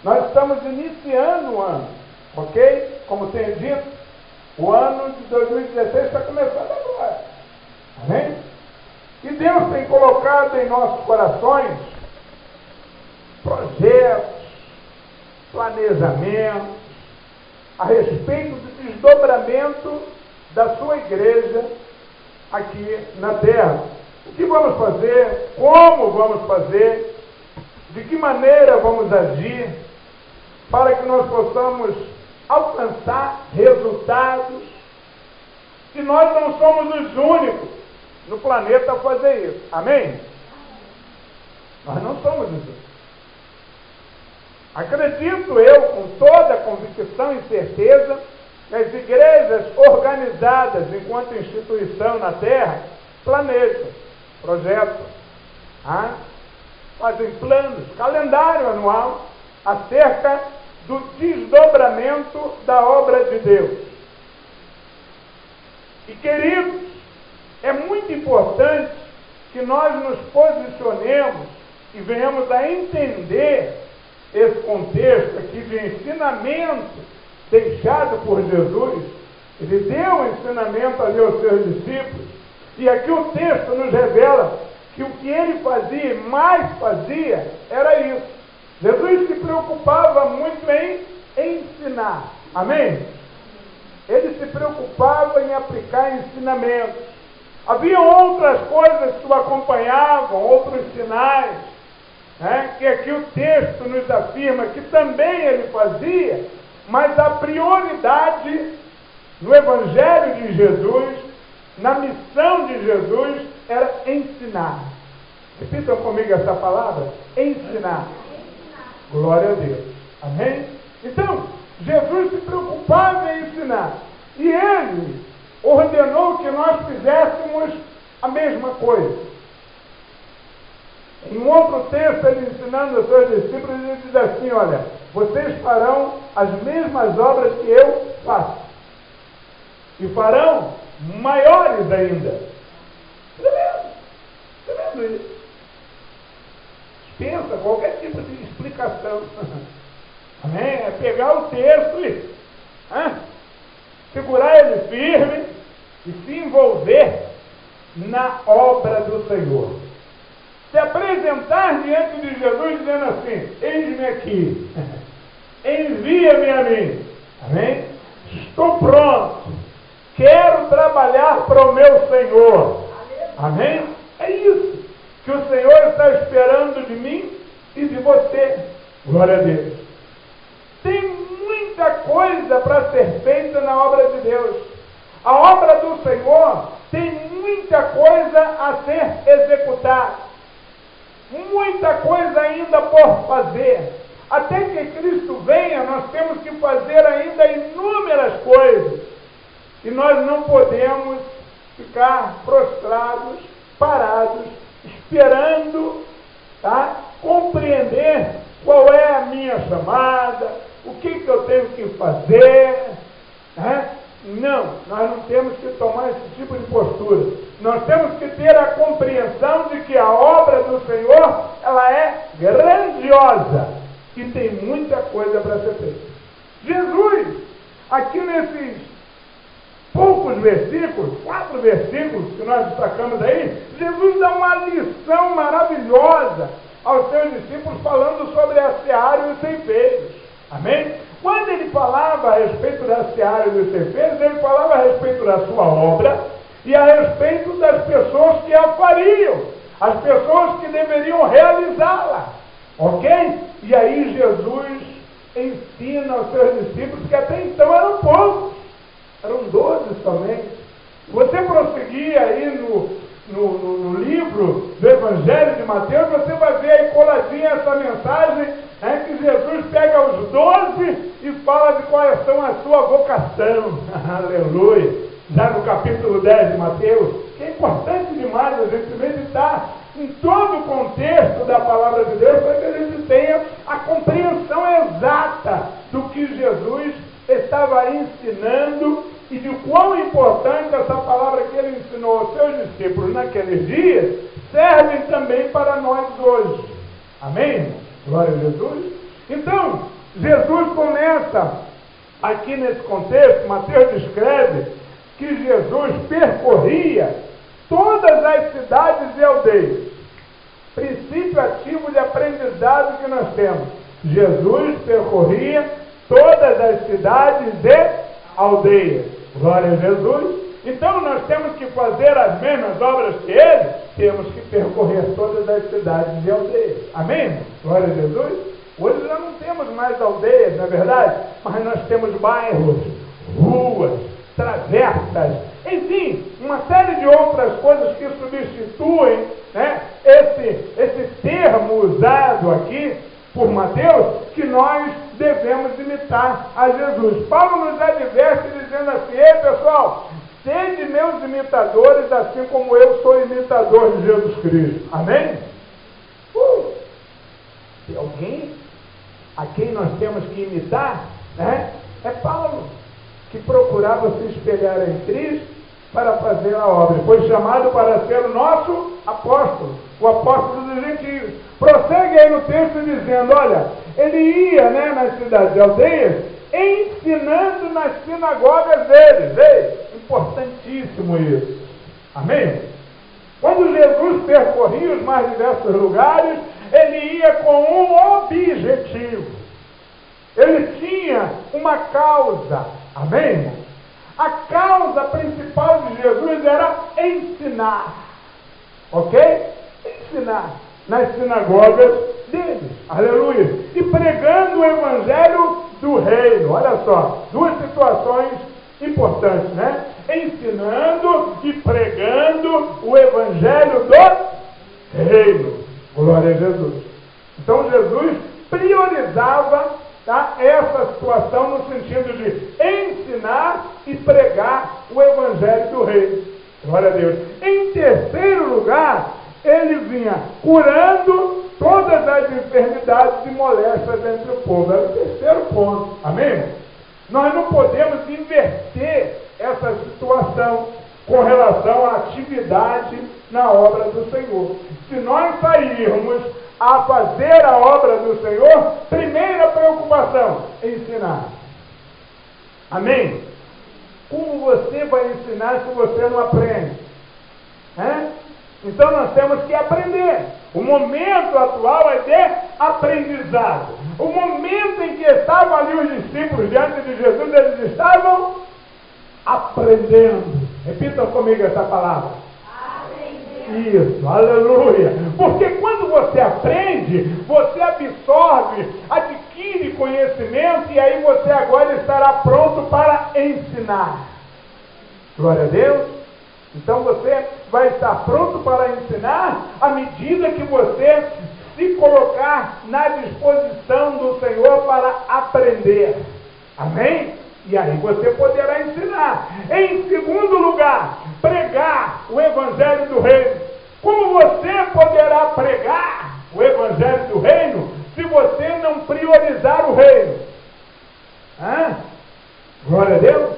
Nós estamos iniciando o ano, ok? Como tenho dito, o ano de 2016 está começando agora. Amém? E Deus tem colocado em nossos corações projetos, planejamentos a respeito do desdobramento da sua igreja aqui na terra. O que vamos fazer? Como vamos fazer? De que maneira vamos agir para que nós possamos alcançar resultados? E nós não somos os únicos no planeta a fazer isso. Amém? Nós não somos os únicos. Acredito eu, com toda a convicção e certeza, que as igrejas organizadas enquanto instituição na terra planejam, projetam, fazem planos, calendário anual acerca do desdobramento da obra de Deus. E, queridos, é muito importante que nós nos posicionemos e venhamos a entender esse contexto aqui de ensinamento deixado por Jesus. Ele deu um ensinamento ali aos seus discípulos, e aqui o texto nos revela que o que ele fazia e mais fazia era isso. Jesus se preocupava muito em ensinar. Amém? Ele se preocupava em aplicar ensinamentos. Havia outras coisas que o acompanhavam, outros sinais, que aqui o texto nos afirma que também ele fazia, mas a prioridade no Evangelho de Jesus, na missão de Jesus, era ensinar. Repitam comigo essa palavra: ensinar. Glória a Deus. Amém? Então, Jesus se preocupava em ensinar. E ele ordenou que nós fizéssemos a mesma coisa. Em um outro texto, ele ensinando aos seus discípulos, ele diz assim: olha, vocês farão as mesmas obras que eu faço. E farão maiores ainda. Você vendo isso? Pensa qualquer tipo de explicação. Amém? É pegar o texto e segurar ele firme e se envolver na obra do Senhor. Se apresentar diante de Jesus dizendo assim: eis-me aqui, envia-me a mim. Amém? Estou pronto, quero trabalhar para o meu Senhor. Amém? É isso que o Senhor está esperando de mim e de você. Glória a Deus. Tem muita coisa para ser feita na obra de Deus. A obra do Senhor tem muita coisa a ser executada. Muita coisa ainda por fazer. Até que Cristo venha, nós temos que fazer ainda inúmeras coisas. E nós não podemos ficar prostrados, parados, esperando, compreender qual é a minha chamada, o que eu tenho que fazer. Não, nós não temos que tomar esse tipo de postura. Nós temos que ter a compreensão de que a obra do Senhor, ela é grandiosa e tem muita coisa para ser feita. Jesus, aqui nesses poucos versículos, 4 versículos que nós destacamos aí, Jesus dá uma lição maravilhosa aos seus discípulos falando sobre a seara e os ceifeiros. Amém? Quando ele falava a respeito da seara e dos ceifeiros, ele falava a respeito da sua obra e a respeito das pessoas que a fariam, as pessoas que deveriam realizá-la. Ok? E aí Jesus ensina aos seus discípulos, que até então eram poucos, eram 12 somente. Você prosseguir aí no livro do Evangelho de Mateus, você vai ver aí coladinha essa mensagem, que Jesus pega os 12 e fala de quais são a sua vocação. Aleluia! Já no capítulo 10 de Mateus, que é importante demais a gente meditar em todo o contexto da palavra de Deus, para que a gente tenha a compreensão exata do que Jesus estava ensinando e de quão importante essa palavra que ele ensinou aos seus discípulos naqueles dias serve também para nós hoje. Amém? Glória a Jesus. Então, Jesus começa, aqui nesse contexto, Mateus descreve que Jesus percorria todas as cidades e aldeias. Princípio ativo de aprendizado que nós temos. Jesus percorria todas as cidades e aldeias. Glória a Jesus. Então nós temos que fazer as mesmas obras que ele, temos que percorrer todas as cidades e aldeias. Amém? Glória a Jesus. Hoje já não temos mais aldeias, não é verdade? Mas nós temos bairros, ruas, travessas, enfim, uma série de outras coisas que substituem, né, esse termo usado aqui por Mateus, que nós devemos imitar a Jesus. Paulo nos adverte dizendo assim: ei pessoal, sede meus imitadores, assim como eu sou imitador de Jesus Cristo. Amém? Tem alguém a quem nós temos que imitar, né? É Paulo, que procurava se espelhar em Cristo para fazer a obra. Foi chamado para ser o nosso apóstolo, o apóstolo dos gentios. Prossegue aí no texto dizendo, olha, ele ia, né, nas cidades e aldeias, ensinando nas sinagogas deles. Ei, importantíssimo isso. Amém? Quando Jesus percorria os mais diversos lugares, ele ia com um objetivo. Ele tinha uma causa. Amém? A causa principal de Jesus era ensinar. Ok? Ensinar nas sinagogas deles. Aleluia. E pregando o evangelho do reino. Olha só, duas situações importantes, né? Ensinando e pregando o evangelho do reino. Glória a Jesus. Então Jesus priorizava, tá, essa situação no sentido de ensinar e pregar o evangelho do reino. Glória a Deus. Em terceiro lugar, ele vinha curando todas as enfermidades e moléstias entre o povo. Era o terceiro ponto. Amém? Nós não podemos inverter essa situação com relação à atividade na obra do Senhor. Se nós sairmos a fazer a obra do Senhor, primeira preocupação, ensinar. Amém? Como você vai ensinar se você não aprende? Então nós temos que aprender. O momento atual é de aprendizado. O momento em que estavam ali os discípulos diante de Jesus, eles estavam aprendendo. Repitam comigo essa palavra. Aprendendo. Isso, aleluia. Porque quando você aprende, você absorve, adquire conhecimento e aí você agora estará pronto para ensinar. Glória a Deus. Então você vai estar pronto para ensinar à medida que você se colocar na disposição do Senhor para aprender. Amém? E aí você poderá ensinar. Em segundo lugar, pregar o evangelho do reino. Como você poderá pregar o evangelho do reino se você não priorizar o reino? Glória a Deus.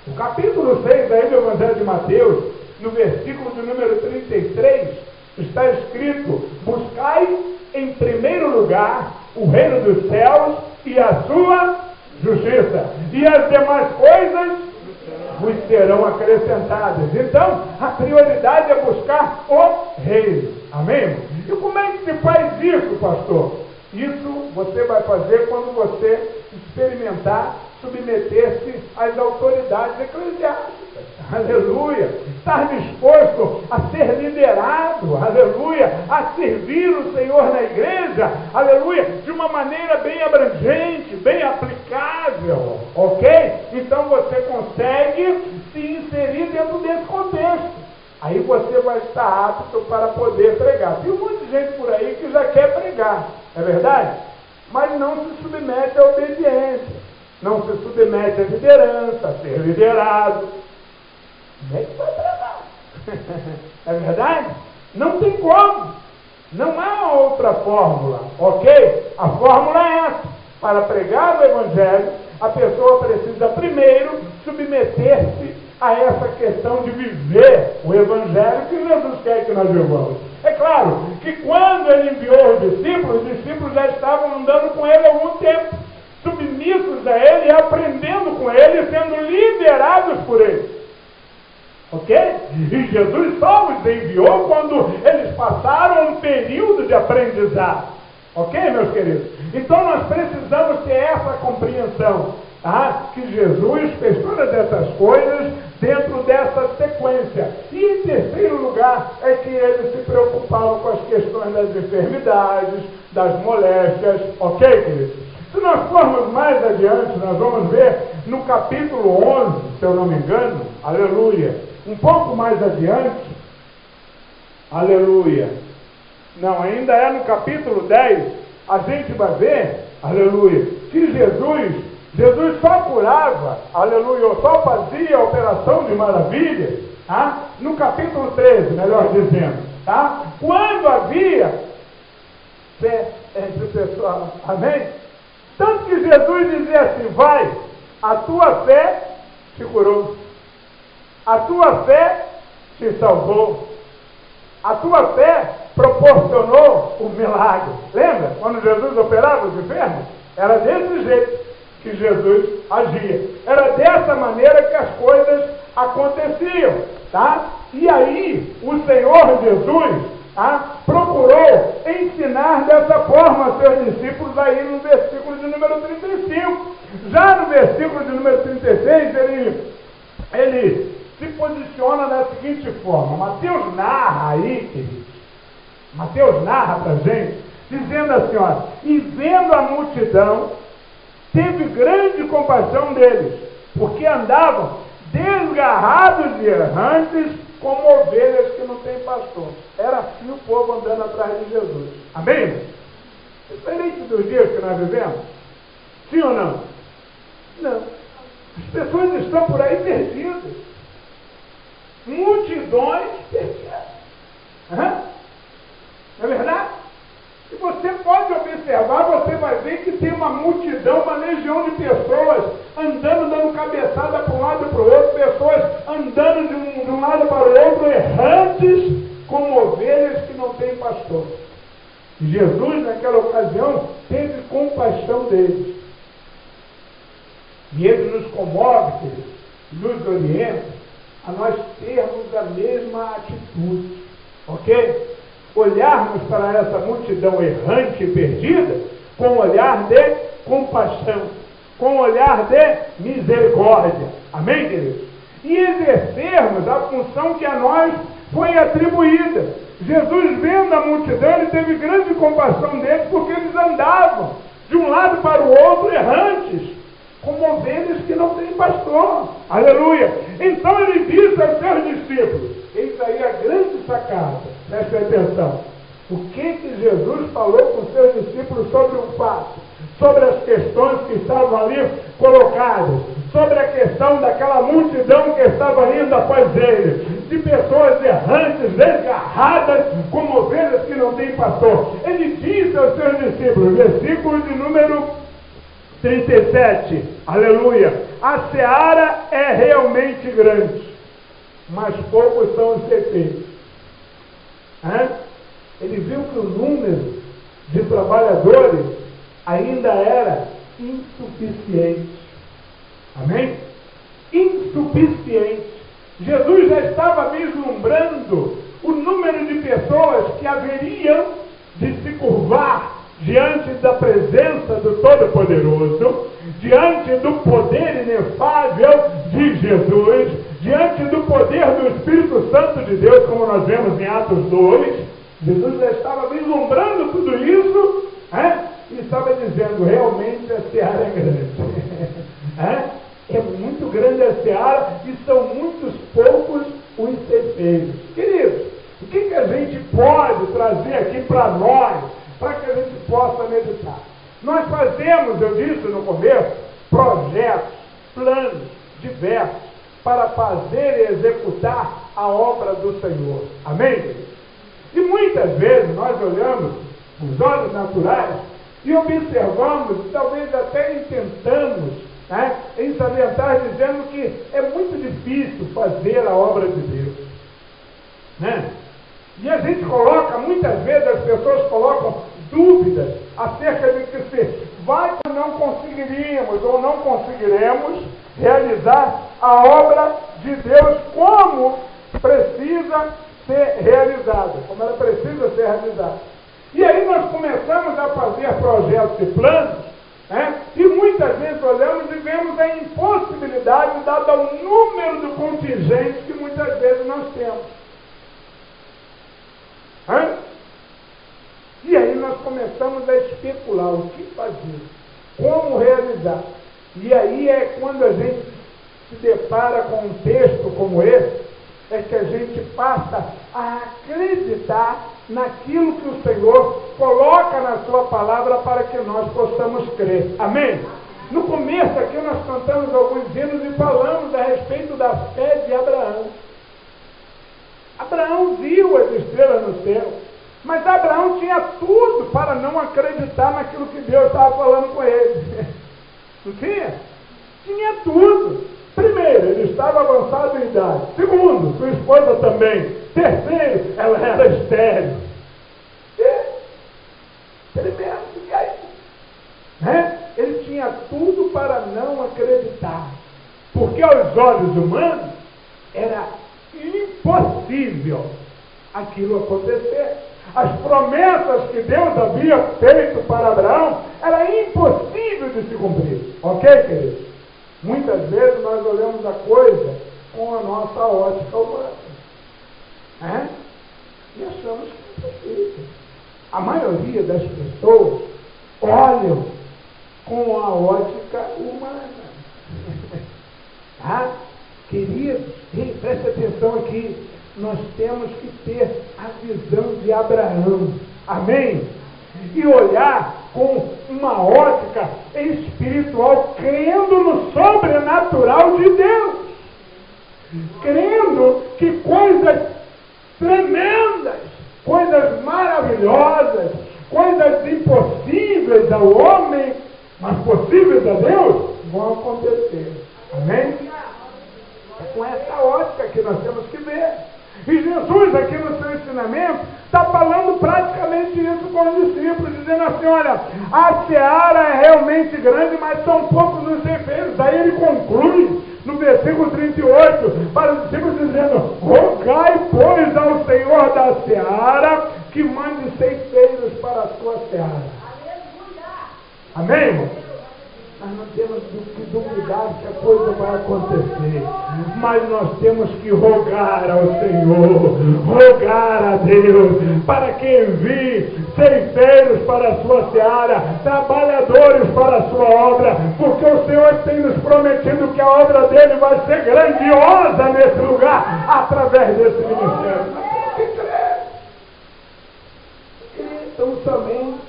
O capítulo 6 aí do evangelho de Mateus, no versículo de número 33, está escrito: buscai em primeiro lugar o reino dos céus e a sua justiça, e as demais coisas vos serão acrescentadas. Então, a prioridade é buscar o reino. Amém? E como é que se faz isso, pastor? Isso você vai fazer quando você experimentar submeter-se às autoridades eclesiásticas. Aleluia. Estar disposto a ser liderado. Aleluia. A servir o Senhor na igreja. Aleluia. De uma maneira bem abrangente, bem aplicável. Ok? Então você consegue se inserir dentro desse contexto. Aí você vai estar apto para poder pregar. Tem um monte de gente por aí que já quer pregar. É verdade? Mas não se submete à obediência. Não se submete à liderança, a ser liderado. Como é que vai pregar? É verdade? Não tem como. Não há outra fórmula, ok? A fórmula é essa. Para pregar o evangelho, a pessoa precisa primeiro submeter-se a essa questão de viver o evangelho que Jesus quer que nós vivamos. É claro que quando ele enviou os discípulos já estavam andando com ele há algum tempo. submissos a Ele, aprendendo com Ele, sendo liderados por Ele. Ok? E Jesus só os enviou quando eles passaram um período de aprendizado. Ok, meus queridos? Então nós precisamos ter essa compreensão, tá? Que Jesus fez todas essas coisas dentro dessa sequência. E em terceiro lugar é que ele se preocupava com as questões das enfermidades, das moléstias. Ok, queridos? Se nós formos mais adiante, nós vamos ver no capítulo 11, se eu não me engano, aleluia, um pouco mais adiante, aleluia, não, ainda é no capítulo 10, a gente vai ver, aleluia, que Jesus só curava, aleluia, ou só fazia a operação de maravilhas, tá? No capítulo 13, melhor dizendo, tá? Quando havia fé entre pessoas, amém? Tanto que Jesus dizia assim, vai, a tua fé te curou, a tua fé te salvou, a tua fé proporcionou o milagre. Lembra? Quando Jesus operava os enfermos? Era desse jeito que Jesus agia. Era dessa maneira que as coisas aconteciam, tá? E aí, o Senhor Jesus, tá, procurou ensinar dessa forma a seus discípulos aí no versículo de número 35. Já no versículo de número 36, ele se posiciona da seguinte forma. Mateus narra aí, queridos, Mateus narra para a gente, dizendo assim, ó, e vendo a multidão, teve grande compaixão deles, porque andavam desgarrados e errantes, como ovelhas que não têm pastor. Era assim o povo andando atrás de Jesus. Amém? Diferente dos dias que nós vivemos? Sim ou não? Não. As pessoas estão por aí perdidas. Multidões perdidas. Não é verdade? E você pode observar, você vai ver que tem uma multidão, uma legião de pessoas andando, dando cabeçada para um lado e para o outro, pessoas andando de um lado para o outro, errantes, como ovelhas que não têm pastor. E Jesus, naquela ocasião, teve compaixão deles. E ele nos comove, queridos, nos orienta a nós termos a mesma atitude. Ok? Olharmos para essa multidão errante e perdida com um olhar de compaixão, com um olhar de misericórdia. Amém, queridos? E exercermos a função que a nós foi atribuída. Jesus, vendo a multidão, ele teve grande compaixão deles, porque eles andavam de um lado para o outro errantes, como ovelhas que não têm pastor. Aleluia! Então ele disse aos seus discípulos, eis aí a grande sacada, preste atenção, o que Jesus falou com seus discípulos sobre o fato, sobre as questões que estavam ali colocadas, sobre a questão daquela multidão que estava indo após ele, de pessoas errantes, desgarradas, como ovelhas que não têm pastor. Ele disse aos seus discípulos, versículo de número 37, aleluia, a seara é realmente grande, mas poucos são os ceifeiros. Ele viu que o número de trabalhadores ainda era insuficiente. Amém? Insuficiente. Jesus já estava vislumbrando o número de pessoas que haveriam de se curvar diante da presença do Todo-Poderoso, diante do poder inefável de Jesus, diante do poder do Espírito Santo de Deus, como nós vemos em Atos 2, Jesus já estava vislumbrando tudo isso, e estava dizendo, realmente a seara é grande. É muito grande a seara e são muitos poucos os ceifeiros. Queridos, o que a gente pode trazer aqui para nós, para que a gente possa meditar? Nós fazemos, eu disse no começo, projetos, planos diversos para fazer e executar a obra do Senhor. Amém? E muitas vezes nós olhamos os olhos naturais e observamos, talvez até intentamos, em salientar, dizendo que é muito difícil fazer a obra de Deus. E a gente coloca, muitas vezes as pessoas colocam dúvidas acerca de que se vai que não conseguiríamos ou não conseguiremos realizar a obra de Deus como precisa ser realizada, como ela precisa ser realizada. E aí nós começamos a fazer projetos e planos, né? E muitas vezes olhamos e vemos a impossibilidade dado ao número do contingente que muitas vezes nós temos. E aí nós começamos a especular o que fazer, como realizar. E aí é quando a gente se depara com um texto como esse, é que a gente passa a acreditar naquilo que o Senhor coloca na sua palavra para que nós possamos crer. Amém? No começo aqui nós cantamos alguns hinos e falamos a respeito da fé de Abraão. Abraão viu as estrelas no céu, mas Abraão tinha tudo para não acreditar naquilo que Deus estava falando com ele. Não tinha? Tinha tudo. Primeiro, ele estava avançado em idade. Segundo, sua esposa também. Terceiro, ela era estéril. Primeiro, e aí? Ele tinha tudo para não acreditar. Porque aos olhos humanos era impossível aquilo acontecer. As promessas que Deus havia feito para Abraão era impossível de se cumprir. Ok, queridos? Muitas vezes nós olhamos a coisa com a nossa ótica humana. E achamos que é possível. A maioria das pessoas olham com a ótica humana. Queridos, preste atenção aqui. Nós temos que ter a visão de Abraão. Amém? E olhar com uma ótica espiritual, crendo no sobrenatural de Deus. Crendo que coisas tremendas, coisas maravilhosas, coisas impossíveis ao homem, mas possíveis a Deus, vão acontecer. Amém? É com essa ótica que nós temos que ver. E Jesus, aqui no seu ensinamento, está falando praticamente isso com os discípulos, dizendo assim, olha, a seara é realmente grande, mas são poucos os ceifeiros. Daí ele conclui, no versículo 38, para os discípulos dizendo, rogai, pois, ao Senhor da seara, que mande ceifeiros para a sua seara. Amém, irmão? Nós não temos que duvidar que a coisa vai acontecer, mas nós temos que rogar ao Senhor, rogar a Deus, para que envie ceifeiros para a sua seara, trabalhadores para a sua obra, porque o Senhor tem nos prometido que a obra dele vai ser grandiosa nesse lugar, através desse ministério. Que crer tão somente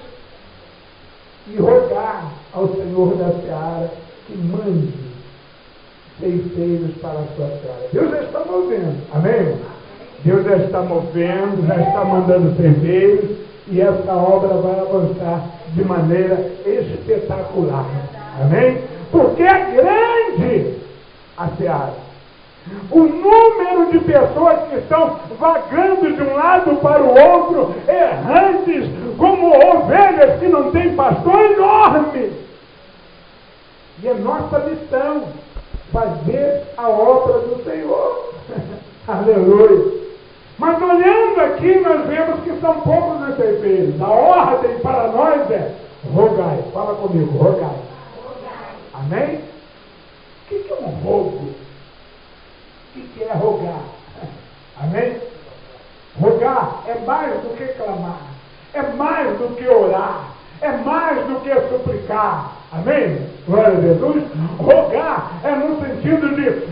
e rogar ao Senhor da seara que mande ceifeiros para a sua seara. Deus já está movendo, amém? Deus já está movendo, já está mandando ceifeiros e essa obra vai avançar de maneira espetacular, amém? Porque é grande a seara. O número de pessoas que estão vagando de um lado para o outro, errantes, como ovelhas que não têm pastor, é enorme. E é nossa missão fazer a obra do Senhor. Aleluia. Mas olhando aqui, nós vemos que são poucos os ceifeiros. A ordem para nós é rogai. Fala comigo, rogai. Amém? O que é um rogo? O que é rogar? Amém? Rogar é mais do que clamar, é mais do que orar, é mais do que suplicar. Amém? Glória a Jesus. Rogar é no sentido de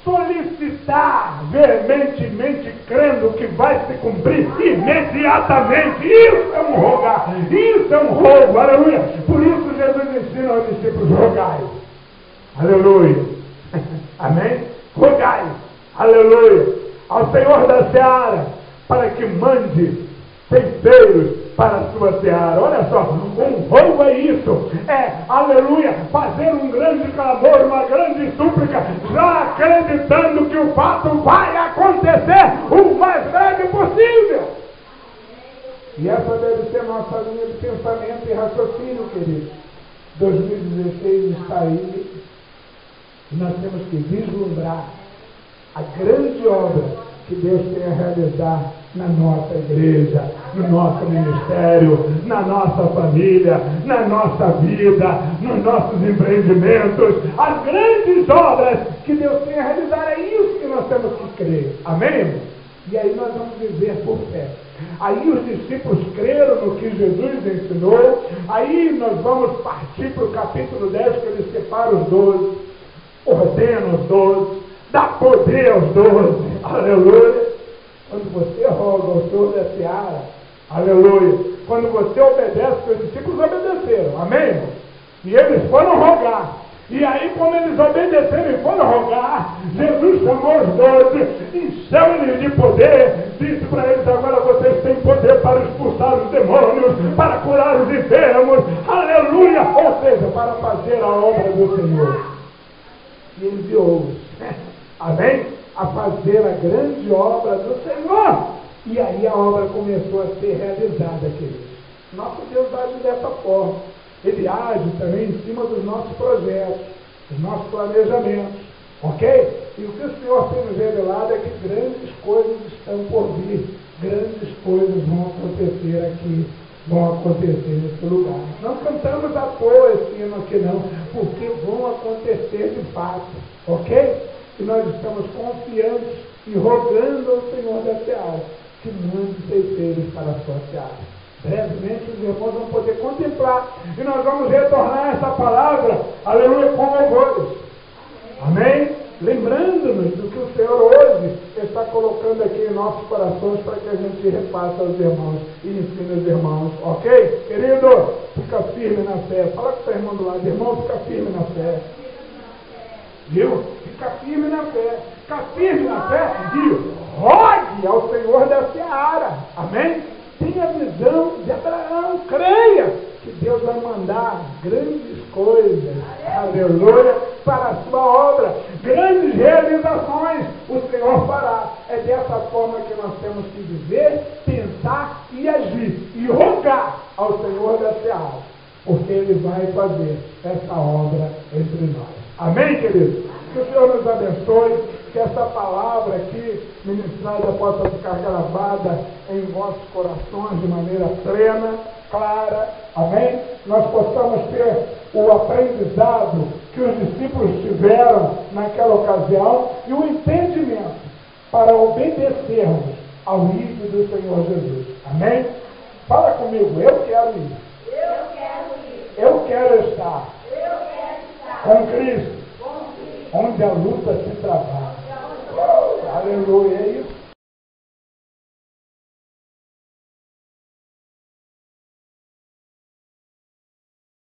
solicitar veementemente, crendo que vai se cumprir imediatamente. Isso é um rogar, isso é um rogo. Aleluia. Por isso Jesus ensina aos discípulos: rogai. Aleluia. Amém? Rogai, aleluia, ao Senhor da seara, para que mande ceifeiros para a sua seara. Olha só, um rogo é isso, aleluia, fazer um grande clamor, uma grande súplica, já acreditando que o fato vai acontecer o mais breve possível. E essa deve ser nossa linha de pensamento e raciocínio, querido. 2016 está aí e nós temos que vislumbrar a grande obra que Deus tem a realizar na nossa igreja, no nosso ministério, na nossa família, na nossa vida, nos nossos empreendimentos, as grandes obras que Deus tem a realizar. É isso que nós temos que crer. Amém? E aí nós vamos viver por fé. Aí os discípulos creram no que Jesus ensinou. Aí nós vamos partir para o capítulo 10, que ele separa os 12, ordena os 12, dá poder aos 12. Aleluia. Quando você roga ao Senhor da seara, aleluia. Quando você obedece, porque os discípulos obedeceram. Amém, irmão? E eles foram rogar. E aí, quando eles obedeceram e foram rogar, Jesus chamou os 12, encheu-lhes de poder, disse para eles: agora vocês têm poder para expulsar os demônios, para curar os enfermos, aleluia, ou seja, para fazer a obra do Senhor. E enviou-os, amém? A fazer a grande obra do Senhor. E aí a obra começou a ser realizada, queridos. Nosso Deus age dessa forma. Ele age também em cima dos nossos projetos, dos nossos planejamentos, ok? E o que o Senhor tem nos revelado é que grandes coisas estão por vir, grandes coisas vão acontecer aqui, vão acontecer nesse lugar. Não cantamos à toa esse hino aqui não, porque vão acontecer de fato, ok? E nós estamos confiantes e rogando ao Senhor da seara que mande ceifeiros para a sua seara. Brevemente os irmãos vão poder contemplar e nós vamos retornar essa palavra, aleluia, com louvores. Amém? Lembrando-nos do que o Senhor hoje está colocando aqui em nossos corações para que a gente repasse aos irmãos e ensine os irmãos, ok? Querido, fica firme na fé. Fala com o seu irmão do lado, irmão, fica firme na fé. Viu? Fica firme na fé. Fica firme na fé e rogue ao Senhor da seara. Amém? Tenha a visão de Abraão, creia que Deus vai mandar grandes coisas, aleluia, para a sua obra, grandes realizações o Senhor fará. É dessa forma que nós temos que viver, pensar e agir, e rogar ao Senhor da seara, porque Ele vai fazer essa obra entre nós. Amém, queridos? Que o Senhor nos abençoe, que essa palavra aqui ministrada possa ficar gravada em vossos corações de maneira plena, clara, amém? Nós possamos ter o aprendizado que os discípulos tiveram naquela ocasião e o entendimento para obedecermos ao ídolo do Senhor Jesus. Amém? Fala comigo, eu quero ir. Eu quero ir. Eu quero estar. Eu quero estar com Cristo, com Cristo, onde a luta se travar. Aleluia, é isso.